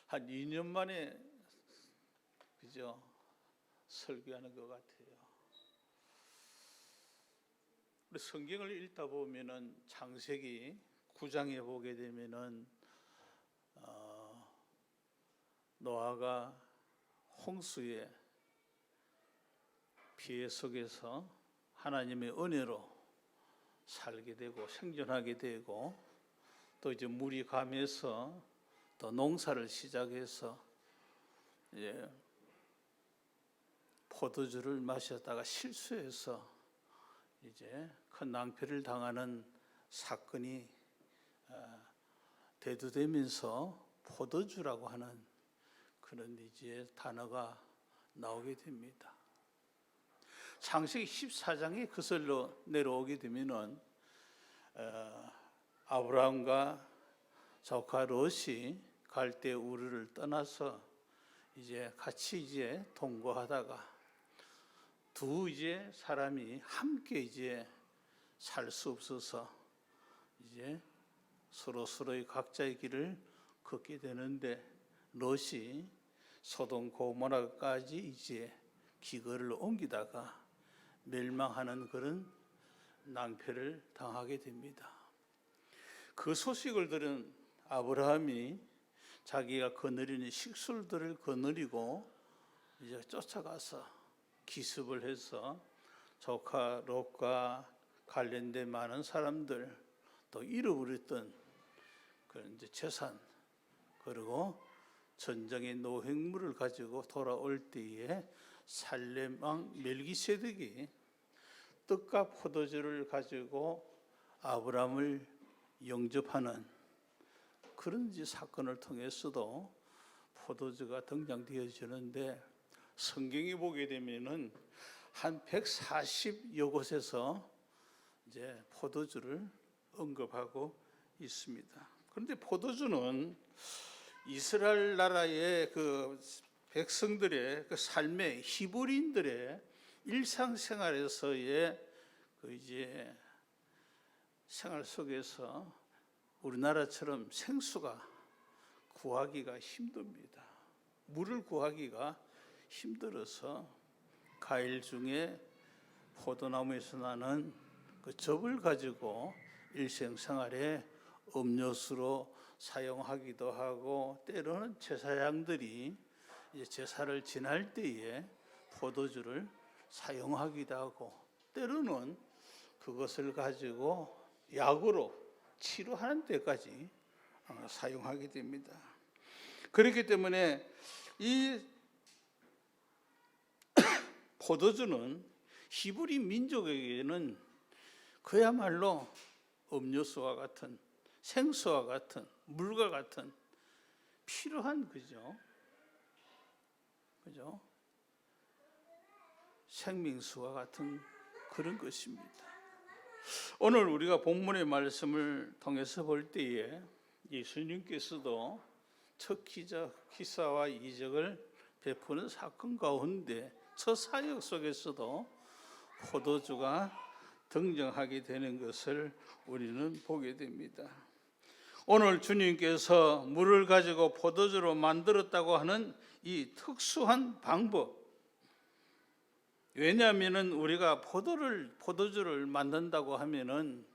한 2년 만에 그죠? 설교하는 것 같아요. 우리 성경을 읽다 보면은 창세기 9장에 보게 되면은 노아가 홍수의 피해 속에서 하나님의 은혜로 살게 되고 생존하게 되고, 또 이제 물이 가면서 또 농사를 시작해서 이제 포도주를 마셨다가 실수해서 이제 큰 낭패를 당하는 사건이 대두되면서 포도주라고 하는 그런 이제 단어가 나오게 됩니다. 창세기 14장에 그슬로 내려오게 되면은 아브라함과 조카 롯이 갈대 우르를 떠나서 이제 같이 이제 동거하다가 두 이제 사람이 함께 이제 살 수 없어서 이제 서로의 각자의 길을 걷게 되는데, 롯이 소돔 고모라까지 이제 기거를 옮기다가 멸망하는 그런 낭패를 당하게 됩니다. 그 소식을 들은 아브라함이 자기가 거느리는 식술들을 거느리고 이제 쫓아가서 기습을 해서 조카 롯과 관련된 많은 사람들, 또 잃어버렸던 그런 이제 재산, 그리고 전쟁의 노획물을 가지고 돌아올 때에 살렘 왕 멜기세덱이 떡과 포도주를 가지고 아브라함을 영접하는 그런 사건을 통해서도 포도주가 등장되어지는데, 성경에 보게 되면은 한 140여 곳에서 이제 포도주를 언급하고 있습니다. 그런데 포도주는 이스라엘 나라의 그 백성들의 그 삶의, 히브리인들의 일상생활에서의 그 이제 생활 속에서 우리나라처럼 생수가 구하기가 힘듭니다. 물을 구하기가 힘들어서 과일 중에 포도나무에서 나는 그 즙을 가지고 일생생활에 음료수로 사용하기도 하고, 때로는 제사장들이 이제 제사를 지낼 때에 포도주를 사용하기도 하고, 때로는 그것을 가지고 약으로 치료하는 데까지 사용하게 됩니다. 그렇기 때문에 이 포도주는 히브리 민족에게는 그야말로 음료수와 같은, 생수와 같은, 물과 같은 필요한 그죠? 생명수와 같은 그런 것입니다. 오늘 우리가 본문의 말씀을 통해서 볼 때에 예수님께서도 첫 기사와 이적을 베푸는 사건 가운데 첫 사역 속에서도 포도주가 등장하게 되는 것을 우리는 보게 됩니다. 오늘 주님께서 물을 가지고 포도주로 만들었다고 하는 이 특수한 방법, 왜냐하면 우리가 포도주를 만든다고 하면은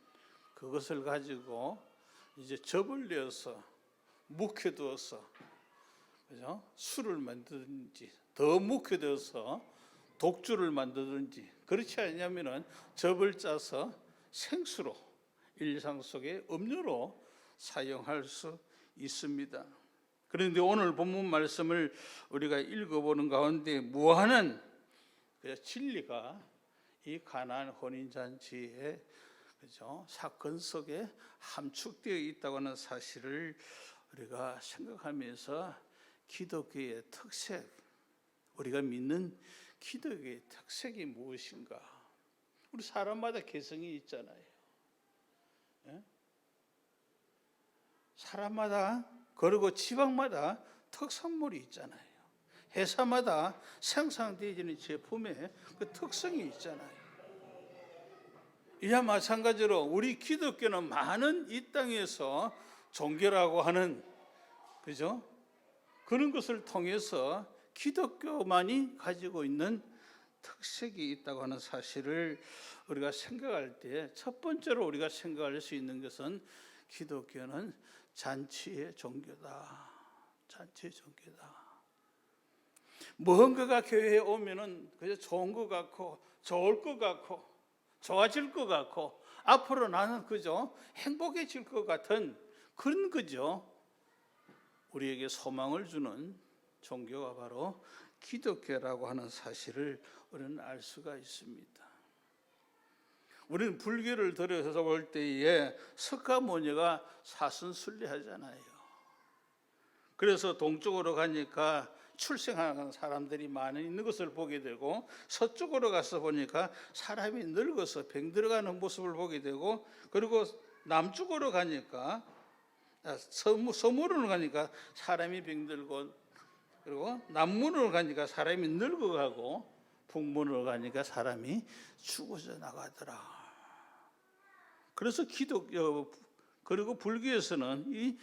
그것을 가지고 이제 즙을 내어서 묵혀두어서, 그죠? 술을 만들든지 더 묵혀두어서 독주를 만들든지, 그렇지 않냐면은 즙을 짜서 생수로, 일상 속의 음료로 사용할 수 있습니다. 그런데 오늘 본문 말씀을 우리가 읽어보는 가운데 무한한 진리가 이 가나안 혼인잔치의 그죠? 사건 속에 함축되어 있다고 하는 사실을 우리가 생각하면서 기독교의 특색, 우리가 믿는 기독교의 특색이 무엇인가? 우리 사람마다 개성이 있잖아요. 예? 사람마다, 그리고 지방마다 특산물이 있잖아요. 회사마다 생산되어지는 제품의 그 특성이 있잖아요. 이와 마찬가지로 우리 기독교는 많은 이 땅에서 종교라고 하는, 그죠? 그런 것을 통해서 기독교만이 가지고 있는 특색이 있다고 하는 사실을 우리가 생각할 때 첫 번째로 우리가 생각할 수 있는 것은 기독교는 잔치의 종교다. 잔치의 종교다. 무언가가 교회에 오면은 그저 좋은 것 같고 좋을 것 같고 좋아질 것 같고 앞으로 나는 그저 행복해질 것 같은 그런 거죠. 우리에게 소망을 주는 종교가 바로 기독교라고 하는 사실을 우리는 알 수가 있습니다. 우리는 불교를 들여서 볼 때에 석가모니가 사순순례하잖아요. 그래서 동쪽으로 가니까 출생하는 사람들이 많이 있는 것을 보게 되고, 서쪽으로 가서 보니까 사람이 늙어서 병들어가는 모습을 보게 되고, 그리고 남쪽으로 가니까 서문으로 가니까 사람이 병들고, 그리고 남문으로 가니까 사람이 늙어가고, 북문으로 가니까 사람이 죽어져 나가더라. 그래서 기독교 그리고 불교에서는 이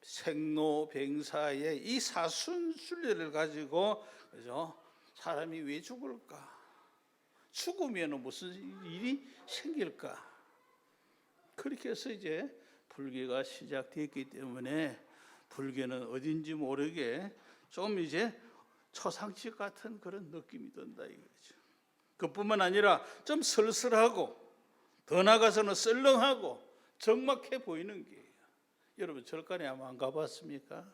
생로병사의 이 사순순례를 가지고, 그죠? 사람이 왜 죽을까? 죽으면 무슨 일이 생길까? 그렇게 해서 이제 불교가 시작됐기 때문에 불교는 어딘지 모르게 좀 이제 초상집 같은 그런 느낌이 든다 이거죠. 그뿐만 아니라 좀 쓸쓸하고, 더 나아가서는 썰렁하고 적막해 보이는 게, 여러분 절간에 아마 안 가봤습니까?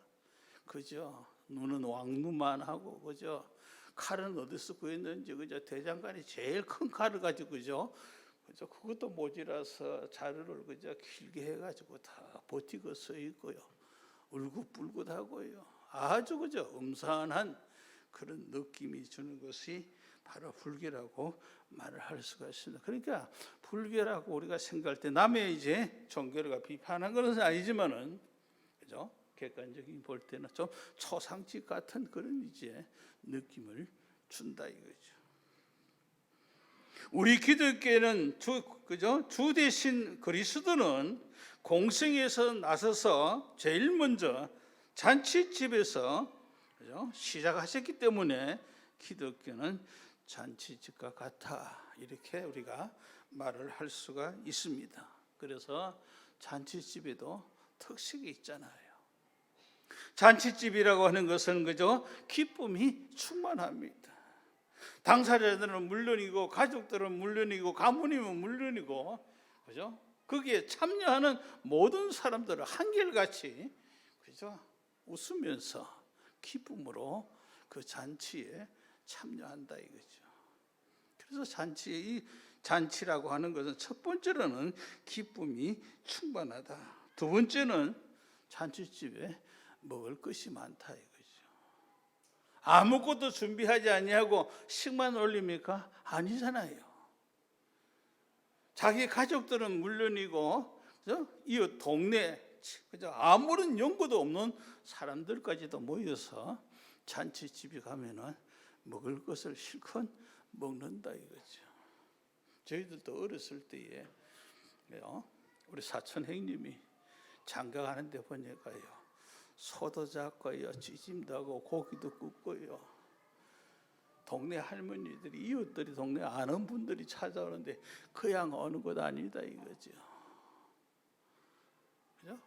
그죠? 눈은 왕눈만 하고, 그죠? 칼은 어디서 구했는지, 그죠? 대장간이 제일 큰 칼을 가지고, 그죠? 그것도 모자라서 자루를 그저 길게 해가지고 다 버티고 서 있고요. 울긋불긋하고요. 아주 그저 음산한 그런 느낌이 주는 것이 바로 불교라고 말을 할 수가 있습니다. 그러니까 불교라고 우리가 생각할 때 남의 이제 종교를 비판한 것은 아니지만은, 그죠? 객관적인 볼 때는 좀 초상집 같은 그런 이제 느낌을 준다 이거죠. 우리 기독교는 주 대신 그리스도는 공생에서 나서서 제일 먼저 잔치집에서, 그죠? 시작하셨기 때문에 기독교는 잔치집과 같아, 이렇게 우리가 말을 할 수가 있습니다. 그래서 잔치집에도 특색이 있잖아요. 잔치집이라고 하는 것은 그죠? 기쁨이 충만합니다. 당사자들은 물론이고, 가족들은 물론이고, 가문이면 물론이고, 그죠? 거기에 참여하는 모든 사람들은 한결같이, 그죠? 웃으면서 기쁨으로 그 잔치에 참여한다 이거죠. 그래서 이 잔치라고 하는 것은 첫 번째로는 기쁨이 충만하다. 두 번째는 잔치집에 먹을 것이 많다 이거죠. 아무것도 준비하지 아니하고 식만 올립니까? 아니잖아요. 자기 가족들은 물론이고, 이웃 동네, 그죠? 아무런 연고도 없는 사람들까지도 모여서 잔치집에 가면은 먹을 것을 실컷 먹는다 이거죠. 저희들도 어렸을 때에 우리 사촌 형님이 장가 가는데 보니까요, 소도 잡고요, 찌짐도 하고 고기도 굽고요, 동네 할머니들이, 이웃들이, 동네 아는 분들이 찾아오는데 그냥 오는 것 아니다 이거죠. 그죠?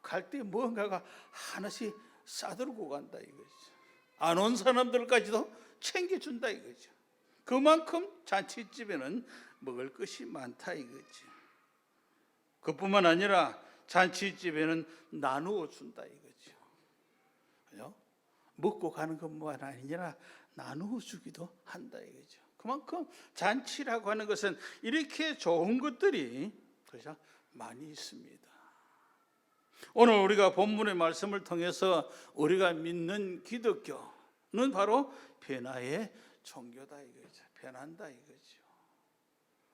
갈 때 무언가가 하나씩 싸들고 간다 이거죠. 안 온 사람들까지도 챙겨준다 이거죠. 그만큼 잔치집에는 먹을 것이 많다 이거죠. 그뿐만 아니라 잔치집에는 나누어 준다 이거죠. 그죠? 먹고 가는 것만 아니라 나누어 주기도 한다 이거죠. 그만큼 잔치라고 하는 것은 이렇게 좋은 것들이, 그죠? 많이 있습니다. 오늘 우리가 본문의 말씀을 통해서 우리가 믿는 기독교는 바로 변화의 종교다 이거죠. 변한다 이거죠.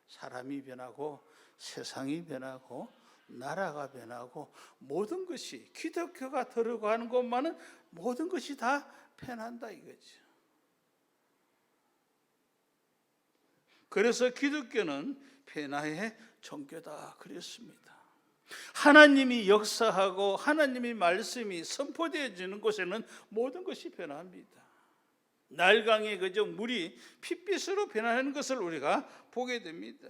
사람이 변하고, 세상이 변하고, 나라가 변하고, 모든 것이, 기독교가 들어가는 것만은 모든 것이 다 변한다 이거죠. 그래서 기독교는 변화의 종교다 그랬습니다. 하나님이 역사하고 하나님의 말씀이 선포되어지는 곳에는 모든 것이 변합니다. 날강에 그저 물이 핏빛으로 변하는 것을 우리가 보게 됩니다.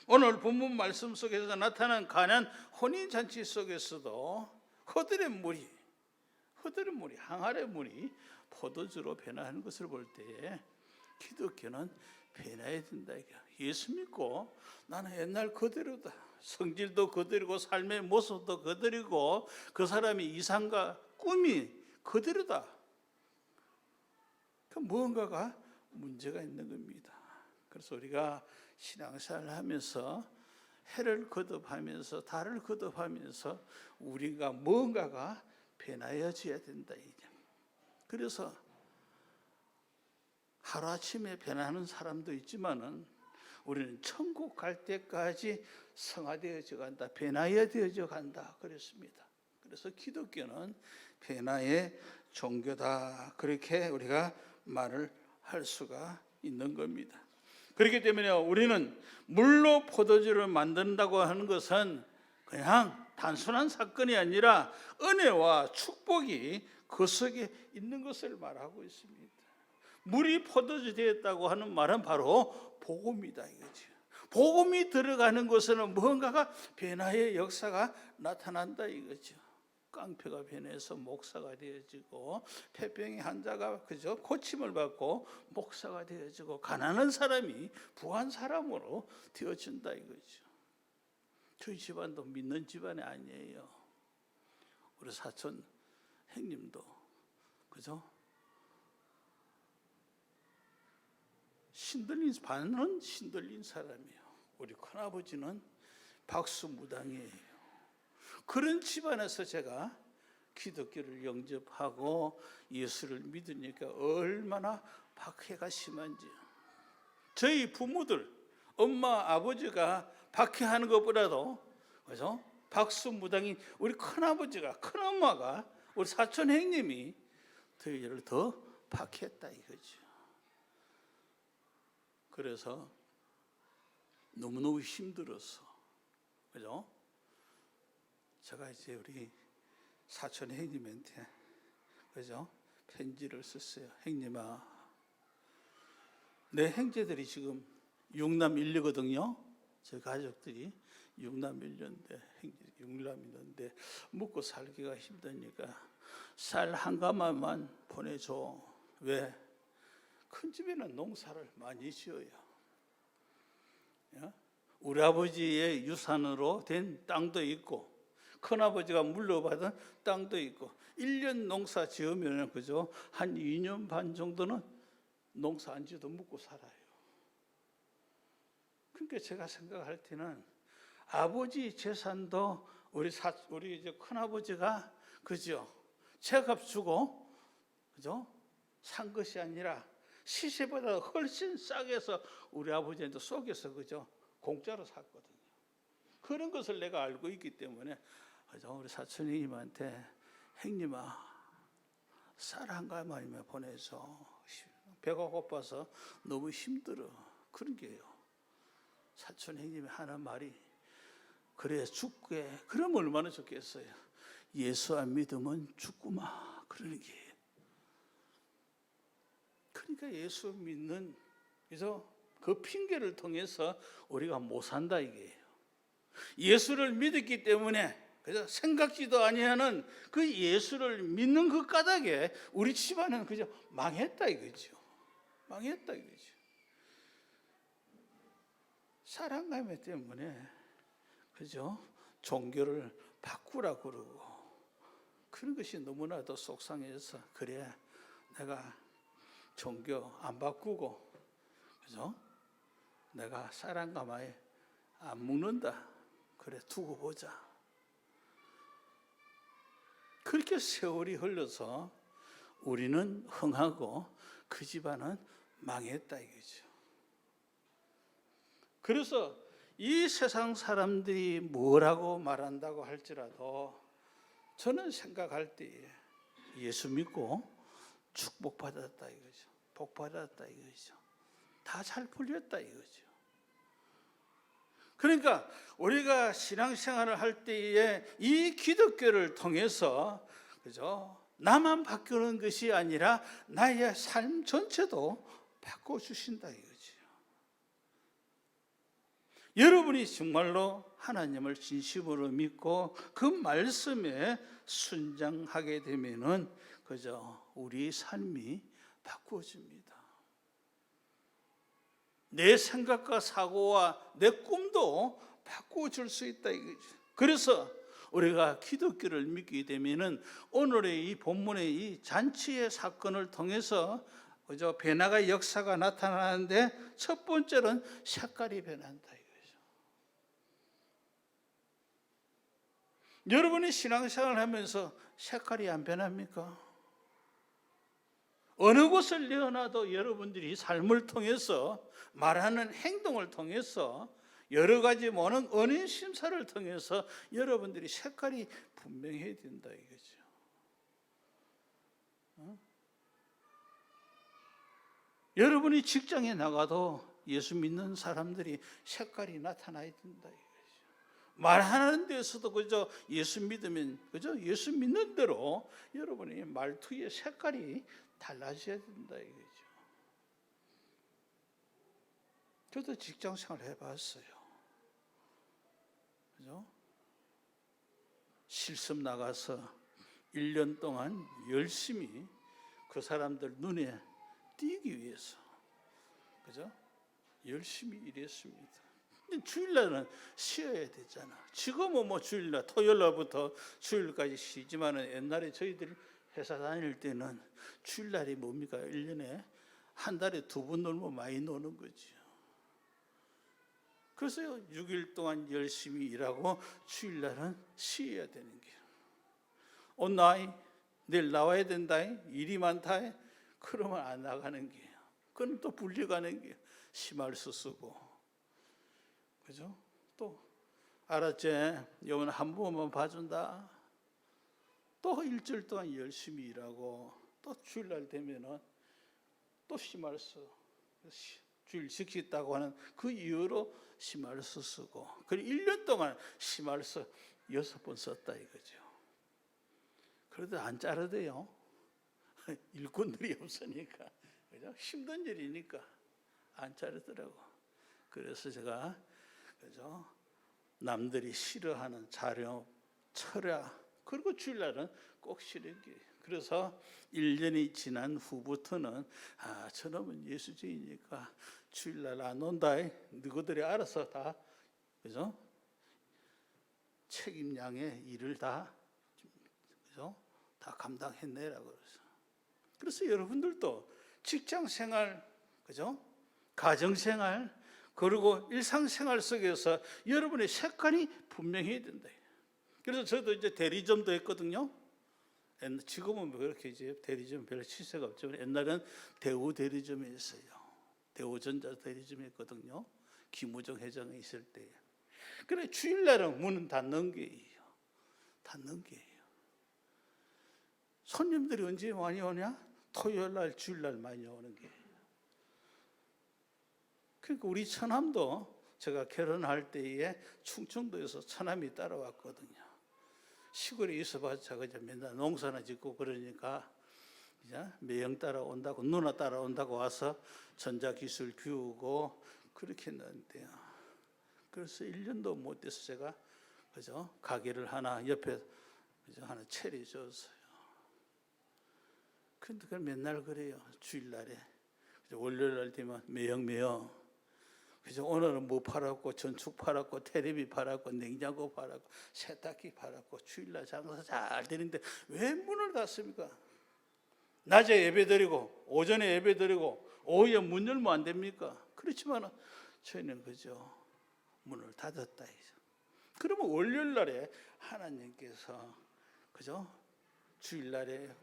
오늘 본문 말씀 속에서 나타난 가나안 혼인잔치 속에서도 허들의 물이 항아리 물이 포도주로 변하는 것을 볼 때에 기독교는 변해야 된다. 예수 믿고 나는 옛날 그대로다. 성질도 그대로고 삶의 모습도 그대로고 그 사람의 이상과 꿈이 그대로다. 그 무언가가 문제가 있는 겁니다. 그래서 우리가 신앙생활을 하면서 해를 거듭하면서 달을 거듭하면서 우리가 무언가가 변화해져야 된다. 그래서 하루아침에 변하는 사람도 있지만은 우리는 천국 갈 때까지 성화되어져 간다, 변화되어져 간다 그랬습니다. 그래서 기독교는 변화의 종교다, 그렇게 우리가 말을 할 수가 있는 겁니다. 그렇기 때문에 우리는 물로 포도주를 만든다고 하는 것은 그냥 단순한 사건이 아니라 은혜와 축복이 그 속에 있는 것을 말하고 있습니다. 물이 포도주 되었다고 하는 말은 바로 복음이다 이거죠. 복음이 들어가는 곳에는 무언가가 변화의 역사가 나타난다 이거죠. 깡패가 변해서 목사가 되어지고 폐병의 환자가 그저 고침을 받고 목사가 되어지고 가난한 사람이 부한 사람으로 되어진다 이거죠. 저희 집안도 믿는 집안이 아니에요. 우리 사촌 형님도 그죠? 반은 신들린 사람이에요. 우리 큰아버지는 박수무당이에요. 그런 집안에서 제가 기독교를 영접하고 예수를 믿으니까 얼마나 박해가 심한지요. 저희 부모들, 엄마, 아버지가 박해하는 것보다도 그죠? 박수무당인 우리 큰아버지가, 큰엄마가, 우리 사촌 형님이 저희를 더 박해했다 이거죠. 그래서 너무너무 힘들어서 그죠? 제가 이제 우리 사촌 형님한테 그죠? 편지를 썼어요. 형님아, 내 형제들이 지금 6남 1녀거든요. 제 가족들이 6남 1녀인데 6남 있는데 먹고 살기가 힘드니까 쌀 한 가마만 보내줘. 왜? 큰 집에는 농사를 많이 지어요. 우리 아버지의 유산으로 된 땅도 있고 큰아버지가 물려받은 땅도 있고 1년 농사 지으면 그죠? 한 2년 반 정도는 농사 안 지어도 먹고 살아요. 그러니까 제가 생각할 때는 아버지 재산도 우리 이제 큰아버지가 그죠? 제값 주고 그죠? 산 것이 아니라 시세보다 훨씬 싸게 해서 우리 아버지한테 속여서 그죠? 공짜로 샀거든요. 그런 것을 내가 알고 있기 때문에 그죠? 우리 사촌님한테 형님아 쌀 한 가마만 보내서 배가 고파서 너무 힘들어 그런 게요. 사촌 형님이 하는 말이 그래 죽게 그러면 얼마나 좋겠어요. 예수 안 믿으면 죽구마 그러는 게. 그러니까 예수 믿는 그래서 그 핑계를 통해서 우리가 못 산다 이게요. 예수를 믿었기 때문에 그죠? 생각지도 아니하는 그 예수를 믿는 그 까닭에 우리 집안은 그저 망했다 이거죠. 망했다 이거죠. 사랑감 때문에 그죠? 종교를 바꾸라 그러고 그런 것이 너무나도 속상해서 그래 내가 종교 안 바꾸고 그죠? 내가 사랑가마에 안 묵는다. 그래 두고 보자. 그렇게 세월이 흘러서 우리는 흥하고 그 집안은 망했다 이거죠. 그래서 이 세상 사람들이 뭐라고 말한다고 할지라도 저는 생각할 때 예수 믿고 축복받았다 이거죠. 복받았다 이거죠. 다 잘 풀렸다 이거죠. 그러니까 우리가 신앙생활을 할 때에 이 기독교를 통해서, 그죠? 나만 바꾸는 것이 아니라 나의 삶 전체도 바꿔 주신다 이거죠. 여러분이 정말로 하나님을 진심으로 믿고 그 말씀에 순종하게 되면은, 그죠? 우리 삶이 바꾸어집니다. 내 생각과 사고와 내 꿈도 바꿔줄 수 있다 이거죠. 그래서 우리가 기독교를 믿게 되면은 오늘의 이 본문의 이 잔치의 사건을 통해서, 그죠? 변화가 역사가 나타나는데, 첫 번째는 색깔이 변한다 이거죠. 여러분이 신앙생활을 하면서 색깔이 안 변합니까? 어느 곳을 내어놔도 여러분들이 삶을 통해서, 말하는 행동을 통해서, 여러 가지 모든 은인 심사를 통해서 여러분들이 색깔이 분명해야 된다 이거죠. 여러분이 직장에 나가도 예수 믿는 사람들이 색깔이 나타나야 된다 이거죠. 말하는 데서도, 그죠? 예수 믿으면, 그죠? 예수 믿는 대로 여러분이 말투의 색깔이 달라져야 된다 이거죠. 저도 직장 생활 해봤어요. 그죠? 실습 나가서 1년 동안 열심히 그 사람들 눈에 띄기 위해서, 그죠? 열심히 일했습니다. 근데 주일날은 쉬어야 되잖아. 지금은 뭐 주일날, 토요일날부터 주일까지 쉬지만은, 옛날에 저희들이 회사 다닐 때는 주일날이 뭡니까? 1년에 한 달에 2번 놀면 많이 노는 거죠. 그래서 6일 동안 열심히 일하고 주일날은 쉬어야 되는 거예요. 오늘 내일 나와야 된다, 일이 많다, 그러면 안 나가는 거예요. 그건 또 불려가는 거예요. 심할수 쓰고, 그죠? 또 알았지? 이번 한 번만 봐준다. 또 일주일 동안 열심히 일하고, 또 주일날 되면은 또 심할수, 주일 지키겠다고 하는 그 이유로 심할수 쓰고, 그리고 1년 동안 심할수 6번 썼다 이거죠. 그래도 안 자르대요. 일꾼들이 없으니까, 그죠? 힘든 일이니까 안 자르더라고. 그래서 제가, 그죠? 남들이 싫어하는 자료, 철야, 그리고 주일날은 꼭 쉬는 게. 그래서 1년이 지난 후부터는, 저놈은 예수주의니까 주일날 안 온다. 너희들이 알아서 다, 그죠? 책임량의 일을 다, 그죠? 다 감당해내라고 그래서. 그래서 여러분들도 직장 생활, 그죠? 가정 생활, 그리고 일상생활 속에서 여러분의 색깔이 분명해야 된다. 그래서 저도 이제 대리점도 했거든요. 지금은 그렇게 이제 대리점 별로 시세가 없지만, 옛날에는 대우 대리점에 있어요. 대우전자 대리점에 있거든요. 김우정 회장이 있을 때. 그래 주일날은 문은 닫는 게예요. 닫는 게예요. 손님들이 언제 많이 오냐? 토요일날, 주일날 많이 오는 게예요. 그러니까 우리 처남도 제가 결혼할 때에 충청도에서 처남이 따라왔거든요. 시골에 있어봤자 그냥 맨날 농사나 짓고 그러니까 그냥 매형 따라온다고, 누나 따라온다고 와서 전자기술 교육고 그렇게 했는데요. 그래서 1년도 못 돼서 제가, 그죠? 가게를 하나 옆에, 그죠? 하나 차려줬어요. 근데 그걸 맨날 그래요. 주일날에, 그죠? 월요일날 되면 매형 그래서 오늘은 뭐 팔았고, 전축 팔았고, 테레비 팔았고, 냉장고 팔았고, 세탁기 팔았고, 주일날 장사 잘 되는데 왜 문을 닫습니까? 낮에 예배드리고 오전에 예배드리고 오후에 문 열면 안 됩니까? 그렇지만 저희는, 그죠? 문을 닫았다. 그러면 월요일날에 하나님께서, 그죠? 주일날에,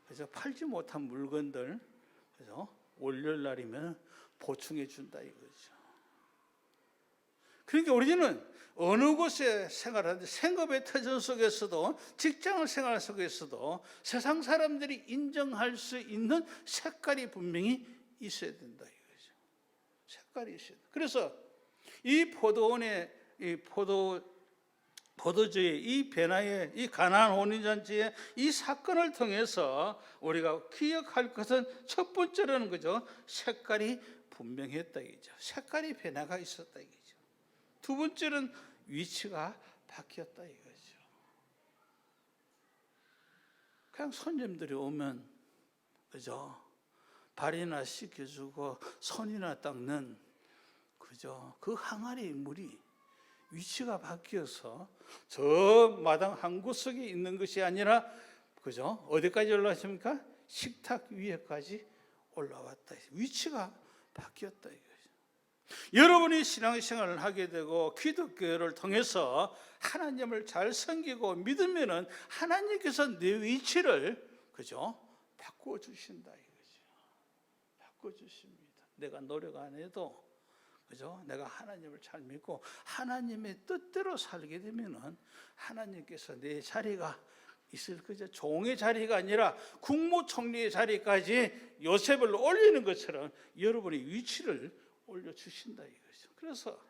그죠? 팔지 못한 물건들, 그죠? 월요일날이면 보충해 준다 이거죠. 그러니까 우리는 어느 곳에 생활하는데, 생업의 터전 속에서도, 직장 생활 속에서도 세상 사람들이 인정할 수 있는 색깔이 분명히 있어야 된다 이거죠. 색깔이 있어야 돼. 그래서 이 포도원의 이 포도주의 이 변화의 이 가나안 혼인잔치의 이 사건을 통해서 우리가 기억할 것은 첫 번째로는 그죠, 색깔이 분명했다 이거죠. 색깔이 변화가 있었다 이거죠. 두 번째는 위치가 바뀌었다 이거죠. 그냥 손님들이 오면 그죠, 발이나 씻겨주고 손이나 닦는 그죠, 그 항아리 물이 위치가 바뀌어서 저 마당 한 구석에 있는 것이 아니라 그죠, 어디까지 올라왔습니까? 식탁 위에까지 올라왔다. 위치가 바뀌었다 이거죠. 여러분이 신앙생활을 하게 되고 기독교를 통해서 하나님을 잘 섬기고 믿으면은 하나님께서 내 위치를 그죠, 바꿔 주신다 이거죠. 바꿔 주십니다. 내가 노력 안 해도 그죠, 내가 하나님을 잘 믿고 하나님의 뜻대로 살게 되면은 하나님께서 내 자리가 있을 거죠. 종의 자리가 아니라 국무총리의 자리까지 요셉을 올리는 것처럼 여러분의 위치를 올려 주신다 이거죠. 그래서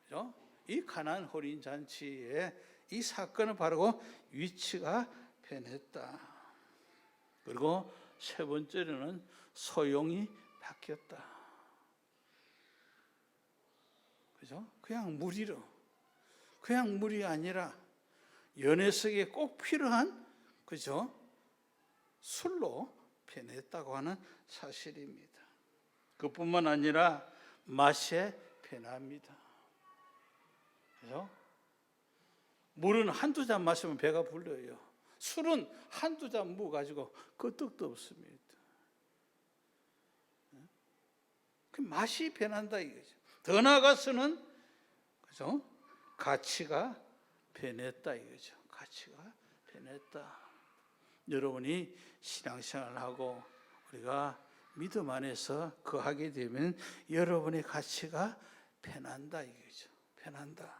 그죠, 이 가나안 혼인 잔치의 이 사건은 바로 위치가 변했다. 그리고 세 번째로는 소용이 바뀌었다. 그죠? 그냥 물이 아니라 연회석에 꼭 필요한 그죠, 술로 변했다고 하는 사실입니다. 그뿐만 아니라 맛에 변합니다. 그죠? 물은 한두 잔 마시면 배가 불러요. 술은 한두 잔 먹어가지고 끄떡도 없습니다. 그 맛이 변한다 이거죠. 더 나아가서는 그죠, 가치가 변했다 이거죠. 가치가 변했다. 여러분이 신앙생활하고 우리가 믿음 안에서 거하게 되면 여러분의 가치가 변한다 이거죠. 변한다.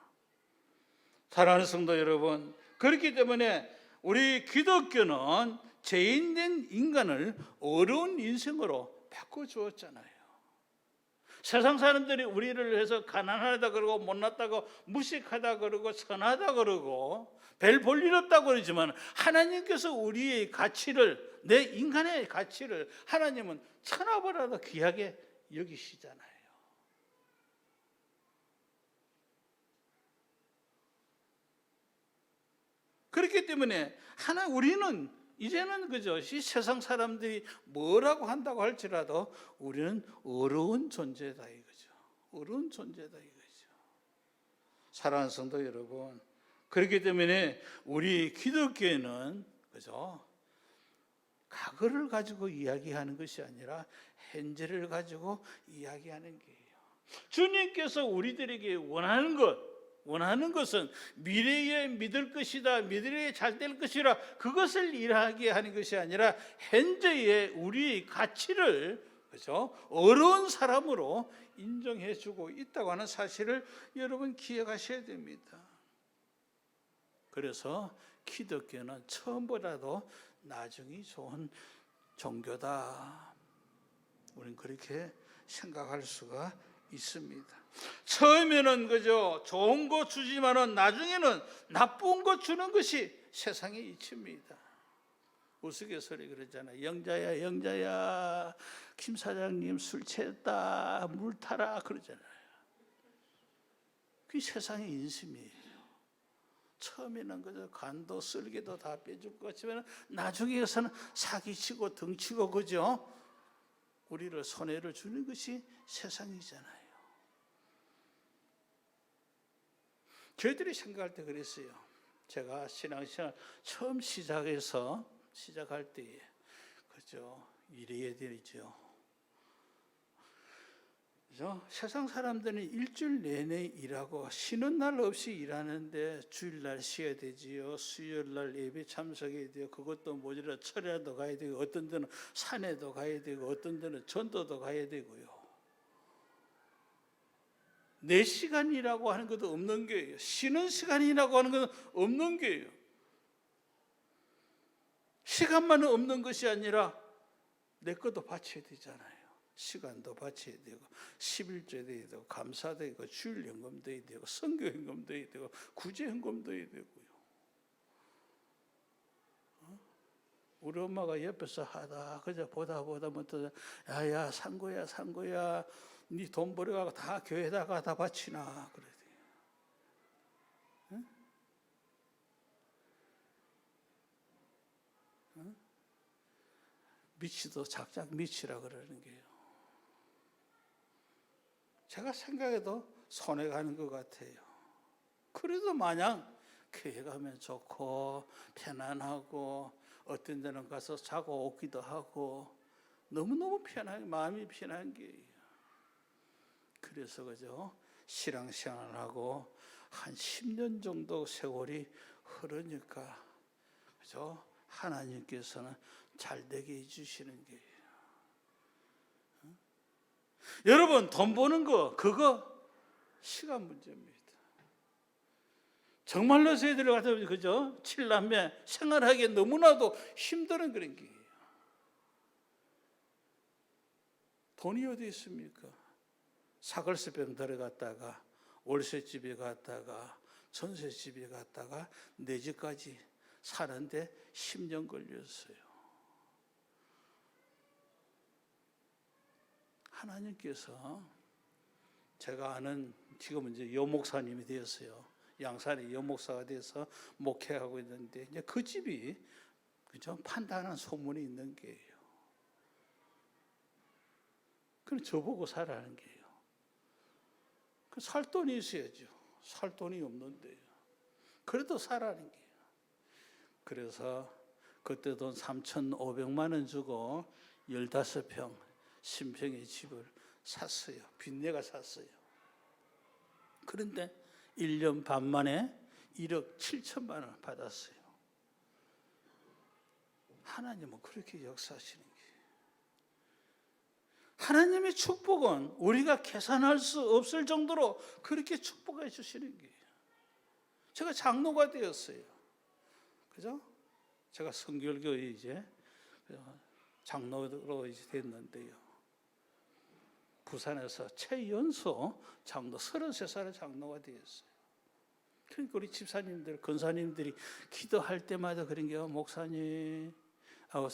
사랑하는 성도 여러분, 그렇기 때문에 우리 기독교는 죄인된 인간을 어려운 인생으로 바꿔주었잖아요. 세상 사람들이 우리를 해서 가난하다 그러고 못났다고 무식하다 그러고 선하다 그러고 별 볼 일 없다고 그러지만 하나님께서 우리의 가치를, 내 인간의 가치를 하나님은 천하보다도 귀하게 여기시잖아요. 그렇기 때문에 우리는 이제는 그죠, 이 세상 사람들이 뭐라고 한다고 할지라도 우리는 어려운 존재다 이거죠. 어려운 존재다 이거죠. 사랑하는 성도 여러분, 그렇기 때문에 우리 기독교에는 그죠, 과거를 가지고 이야기하는 것이 아니라 현재를 가지고 이야기하는 거예요. 주님께서 우리들에게 원하는 것은 미래에 믿을 것이다, 미래에 잘 될 것이라 그것을 일하게 하는 것이 아니라 현재의 우리의 가치를 그죠, 어려운 사람으로 인정해주고 있다고 하는 사실을 여러분 기억하셔야 됩니다. 그래서 기독교는 처음보다도 나중이 좋은 종교다. 우리는 그렇게 생각할 수가 있습니다. 처음에는 그죠, 좋은 거 주지만은 나중에는 나쁜 거 주는 것이 세상의 이치입니다. 우스갯소리 그러잖아요. 영자야 김 사장님 술 취했다 물 타라 그러잖아요. 그게 세상의 인심이에요. 처음에는 그저 간도 쓸개도 다 빼줄 것 같지만 나중에서는 사기치고 등치고 그죠, 우리를 손해를 주는 것이 세상이잖아요. 저희들이 생각할 때 그랬어요. 제가 신앙생활 처음 시작할 때에 그죠, 이래야 되죠. 그죠? 세상 사람들은 일주일 내내 일하고 쉬는 날 없이 일하는데 주일날 쉬어야 되지요. 수요일날 예배 참석해야 돼요. 그것도 모자라 철야도 가야 되고 어떤 데는 산에도 가야 되고 어떤 데는 전도도 가야 되고요. 4시간이라고 하는 것도 없는 거예요. 쉬는 시간이라고 하는 것은 없는 거예요. 시간만 없는 것이 아니라 내 것도 바쳐야 되잖아요. 시간도 바쳐야 되고 11조 돼야 되고 감사도 있고 주일연금도 해야 되고 선교연금도 해야 되고 구제연금도 해야 되고요. 우리 엄마가 옆에서 하다 그저 보다 뭐또 야야 상구야 네 돈 벌어가고 다 교회에다가 다 바치나 그래. 응? 응? 미치도 작작 미치라 그러는 게요. 제가 생각해도 손해 가는 것 같아요. 그래도 마냥 교회 가면 좋고 편안하고 어떤 데는 가서 자고 오기도 하고 너무너무 편하게 마음이 편한 게예요. 그래서 그죠? 신앙생활하고 한 10년 정도 세월이 흐르니까 그죠? 하나님께서는 잘 되게 해주시는 게예요. 여러분 돈 버는 거 그거 시간 문제입니다. 정말로 저희들 같은 그죠? 7남매 생활하기에 너무나도 힘든 그런 게 돈이 어디 있습니까? 사글세병 들어갔다가 월세집에 갔다가 전세집에 갔다가 내 집까지 사는데 10년 걸렸어요. 하나님께서 제가 아는 지금은 이제 여목사님이 되었어요. 양산의 여목사가 돼서 목회하고 있는데 이제 그 집이 그죠? 판단한 소문이 있는 게예요. 그럼 저보고 살라는 게예요. 살 돈이 있어야죠. 살 돈이 없는데요. 그래도 살라는 게예요. 그래서 그때 돈 3,500만 원 주고 15평 신평의 집을 샀어요. 빚내가 샀어요. 그런데 1년 반 만에 1억 7천만 원을 받았어요. 하나님은 그렇게 역사하시는 거예요. 하나님의 축복은 우리가 계산할 수 없을 정도로 그렇게 축복해 주시는 거예요. 제가 장로가 되었어요. 그죠? 제가 성결교회 이제 장로로 이제 됐는데요. 부산에서 최연소 장로 33살의 장로가 되었어요. 그러니까 우리 집사님들, 권사님들이 기도할 때마다 그런 게요. 목사님,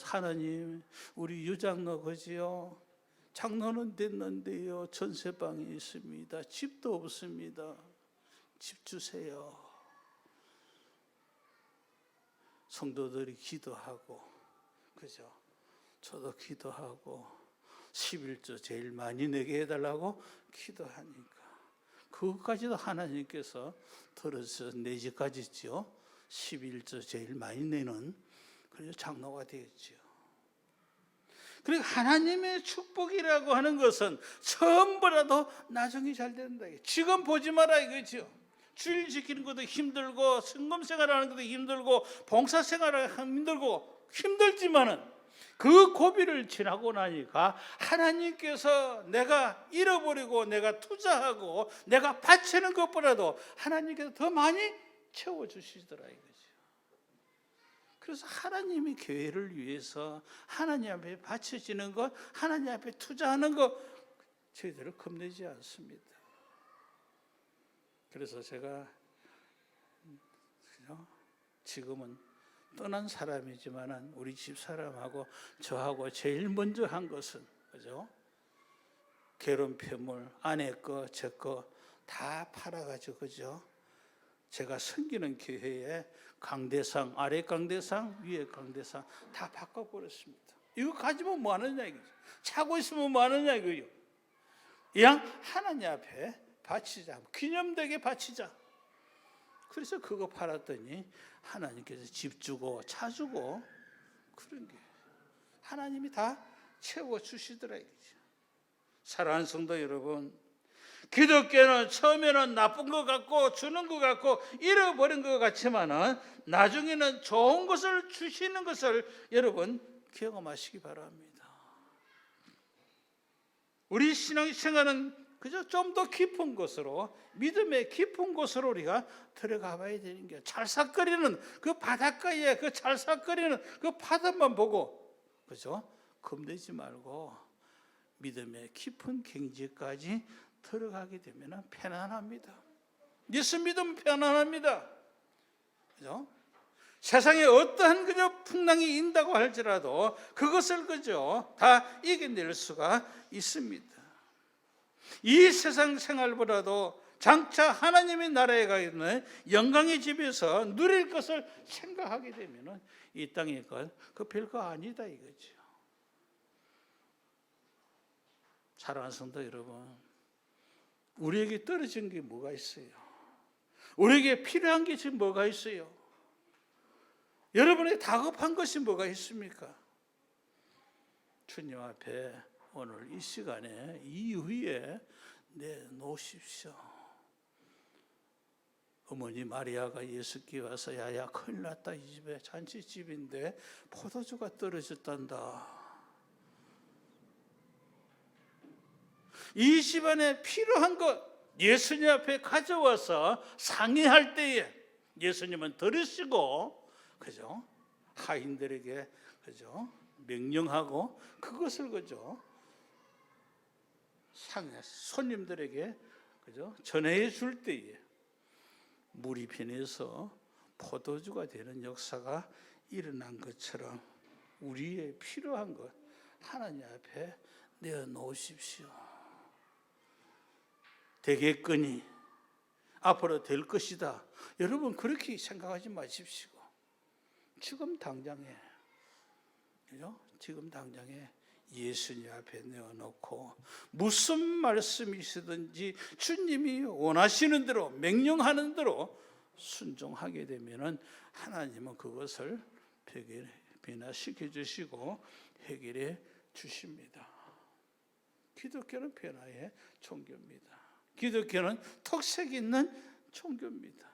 하나님, 우리 유장로 그지요? 장로는 됐는데요. 전세방이 있습니다. 집도 없습니다. 집 주세요. 성도들이 기도하고, 그죠? 저도 기도하고, 11조 제일 많이 내게 해달라고 기도하니까. 그것까지도 하나님께서 들어서 내 집까지죠. 11조 제일 많이 내는 그래서 장로가 되었죠. 그리고 하나님의 축복이라고 하는 것은 처음보다도 나중에 잘 된다. 지금 보지 마라 이거죠. 주일 지키는 것도 힘들고 성금 생활하는 것도 힘들고 봉사 생활하는 것도 힘들고 힘들지만은 그 고비를 지나고 나니까 하나님께서 내가 잃어버리고 내가 투자하고 내가 바치는 것보다도 하나님께서 더 많이 채워주시더라 이거죠. 그래서 하나님이 교회를 위해서 하나님 앞에 바쳐지는 것, 하나님 앞에 투자하는 것 저희들을 겁내지 않습니다. 그래서 제가 지금은 떠난 사람이지만 우리 집 사람하고 저하고 제일 먼저 한 것은 그죠? 결혼 폐물 아내 거 제 거 다 팔아가지고 그죠? 제가 섬기는 교회에 강대상 아래 강대상 위에 강대상 다 바꿔버렸습니다. 이거 가지면 뭐 하느냐 이거죠. 차고 있으면 뭐 하느냐 이거요. 그냥 하나님 앞에 바치자, 기념되게 바치자. 그래서 그거 팔았더니 하나님께서 집 주고 차 주고 그런 게 하나님이 다 채워주시더라 이거죠. 사랑하는 성도 여러분, 기독교는 처음에는 나쁜 것 같고 주는 것 같고 잃어버린 것 같지만은 나중에는 좋은 것을 주시는 것을 여러분 경험하시기 바랍니다. 우리 신앙생활은 그저 좀 더 깊은 곳으로 믿음의 깊은 곳으로 우리가 들어가 봐야 되는 게 찰싹거리는 그 바닷가에 그 찰싹거리는 그 바다만 보고 그죠? 겁내지 말고 믿음의 깊은 경지까지 들어가게 되면 편안합니다. 예수 믿으면 편안합니다. 그죠? 세상에 어떠한 그저 풍랑이 인다고 할지라도 그것을 그저 다 이겨낼 수가 있습니다. 이 세상 생활보다도 장차 하나님의 나라에 가 있는 영광의 집에서 누릴 것을 생각하게 되면 이 땅의 것 그 별거 아니다 이거죠. 사랑하는 성도 여러분, 우리에게 떨어진 게 뭐가 있어요? 우리에게 필요한 게 지금 뭐가 있어요? 여러분에게 다급한 것이 뭐가 있습니까? 주님 앞에 오늘 이 시간에 이후에 내놓으십시오. 어머니 마리아가 예수께 와서 야야 큰일 났다, 이 집에 잔치집인데 포도주가 떨어졌단다. 이 집안에 필요한 것 예수님 앞에 가져와서 상의할 때에 예수님은 들으시고, 그죠? 하인들에게, 그죠? 명령하고 그것을, 그죠? 손님들에게, 그죠? 전해 줄 때에 물이 변해서 포도주가 되는 역사가 일어난 것처럼 우리의 필요한 것 하나님 앞에 내어놓으십시오. 되겠거니 앞으로 될 것이다. 여러분 그렇게 생각하지 마십시오. 지금 당장에, 그죠? 지금 당장에 예수님 앞에 내어놓고 무슨 말씀이시든지 주님이 원하시는 대로 명령하는 대로 순종하게 되면은 하나님은 그것을 변화시켜 주시고 해결해 주십니다. 기독교는 변화의 종교입니다. 기독교는 특색 있는 종교입니다.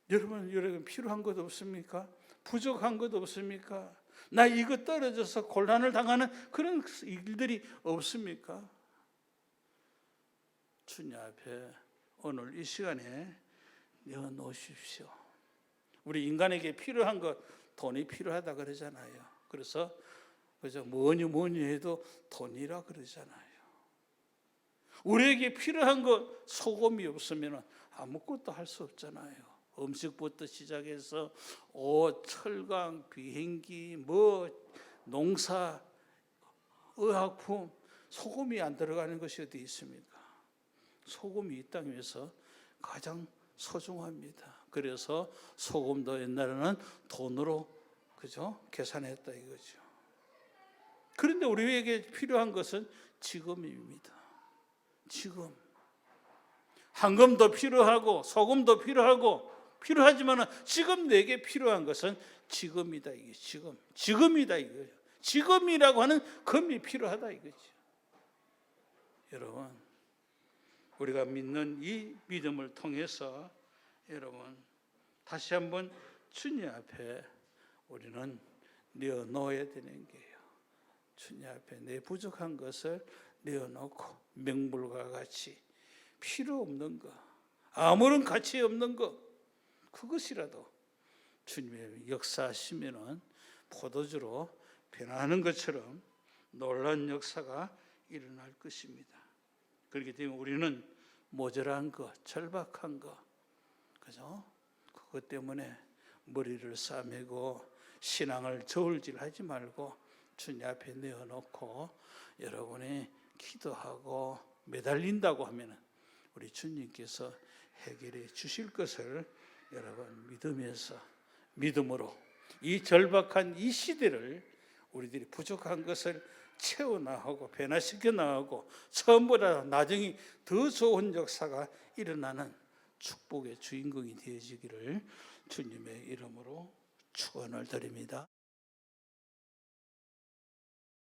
여러분 필요한 것 없습니까? 부족한 것 없습니까? 나 이거 떨어져서 곤란을 당하는 그런 일들이 없습니까? 주님 앞에 오늘 이 시간에 내어놓으십시오. 우리 인간에게 필요한 것, 돈이 필요하다 그러잖아요. 그래서 그죠? 뭐니 해도 돈이라 그러잖아요. 우리에게 필요한 것, 소금이 없으면 아무것도 할 수 없잖아요. 음식부터 시작해서 옷, 철강, 비행기, 농사, 의약품, 소금이 안 들어가는 것이 어디 있습니까? 소금이 이 땅 위에서 가장 소중합니다. 그래서 소금도 옛날에는 돈으로, 그죠? 계산했다 이거죠. 그런데 우리에게 필요한 것은 지금입니다. 지금. 황금도 필요하고 소금도 필요하지만 지금 내게 필요한 것은 지금이다 이게 지금이다 이거예요. 지금이라고 하는 금이 필요하다 이거죠. 여러분, 우리가 믿는 이 믿음을 통해서 여러분 다시 한번 주님 앞에 우리는 내어놓아야 되는 게요. 주님 앞에 내 부족한 것을 내어놓고 명물과 같이 필요 없는 것, 아무런 가치 없는 것, 그것이라도 주님의 역사하시면은 포도주로 변화하는 것처럼 놀라운 역사가 일어날 것입니다. 그렇기 때문에 우리는 모자란 것, 절박한 것, 그죠? 그것 때문에 머리를 싸매고 신앙을 저울질하지 말고 주님 앞에 내어놓고 여러분이 기도하고 매달린다고 하면은 우리 주님께서 해결해 주실 것을 여러분 믿음으로 이 절박한 이 시대를 우리들이 부족한 것을 채워나가고 변화시켜 나가고 처음보다 나중에 더 좋은 역사가 일어나는 축복의 주인공이 되어지기를 주님의 이름으로 축원을 드립니다.